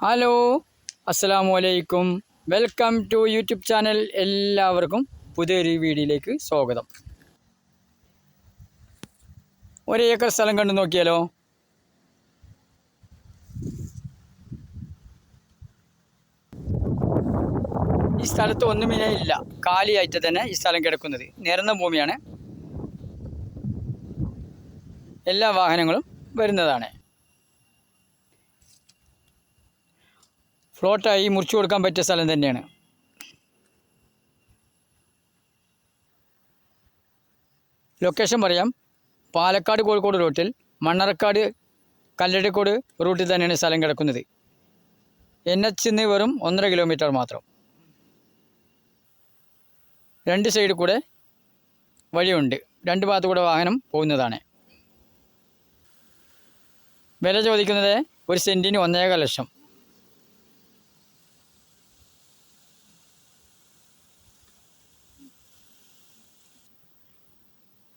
Hello, അസ്സലാമു അലൈക്കും. Welcome to YouTube channel. എല്ലാവർക്കും പുതിയൊരു വീഡിയോയിലേക്ക് സ്വാഗതം. ഒരേക്കർ സ്ഥലം കണ്ടു നോക്കിയാലോ. ഈ സ്ഥലത്ത് ഒന്നുമില്ല, കാലിയായിട്ട് തന്നെ ഈ സ്ഥലം കിടക്കുന്നത്. നിരന്ന ഭൂമിയാണ്, എല്ലാ വാഹനങ്ങളും വരുന്നതാണ്. ഫ്ലോട്ടായി മുറിച്ചു കൊടുക്കാൻ പറ്റിയ സ്ഥലം തന്നെയാണ്. ലൊക്കേഷൻ പറയാം. പാലക്കാട് കോഴിക്കോട് റൂട്ടിൽ മണ്ണാർക്കാട് കല്ലടിക്കോട് റൂട്ടിൽ തന്നെയാണ് സ്ഥലം കിടക്കുന്നത്. NH വെറും 1.5 കിലോമീറ്റർ മാത്രം. രണ്ട് സൈഡിൽ കൂടെ വഴിയുണ്ട്, രണ്ട് ഭാഗത്തു കൂടെ വാഹനം പോകുന്നതാണ്. വില ചോദിക്കുന്നത് ഒരു സെൻറ്റിന് 1.25 ലക്ഷം.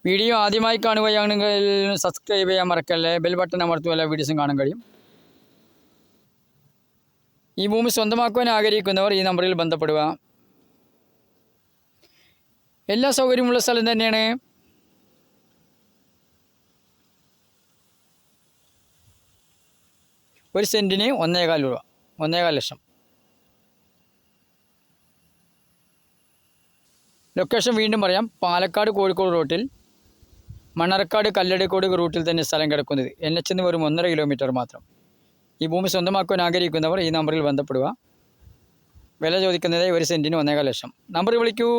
വീഡിയോ ആദ്യമായി കാണുകയാണെങ്കിൽ സബ്സ്ക്രൈബ് ചെയ്യാൻ മറക്കല്ലേ. ബെൽ ബട്ടൺ അമർത്തുക, വീഡിയോസും കാണാൻ കഴിയും. ഈ ഭൂമി സ്വന്തമാക്കുവാൻ ആഗ്രഹിക്കുന്നവർ ഈ നമ്പറിൽ ബന്ധപ്പെടുക. എല്ലാ സൗകര്യമുള്ള സ്ഥലം തന്നെയാണ്. ഒരു സെൻറ്റിന് 1.25 രൂപ, 1.25 ലക്ഷം. ലൊക്കേഷൻ വീണ്ടും പറയാം. പാലക്കാട് കോഴിക്കോട് റൂട്ടിൽ മണ്ണാർക്കാട് കല്ലടിക്കോട് റൂട്ടിൽ തന്നെ സ്ഥലം കിടക്കുന്നത്. NH വെറും 1.5 കിലോമീറ്റർ മാത്രം. ഈ ഭൂമി സ്വന്തമാക്കുവാൻ ആഗ്രഹിക്കുന്നവർ ഈ നമ്പറിൽ ബന്ധപ്പെടുക. വില ചോദിക്കുന്നത് ഒരു സെൻറ്റിന് 1.25 ലക്ഷം. നമ്പർ വിളിക്കൂ.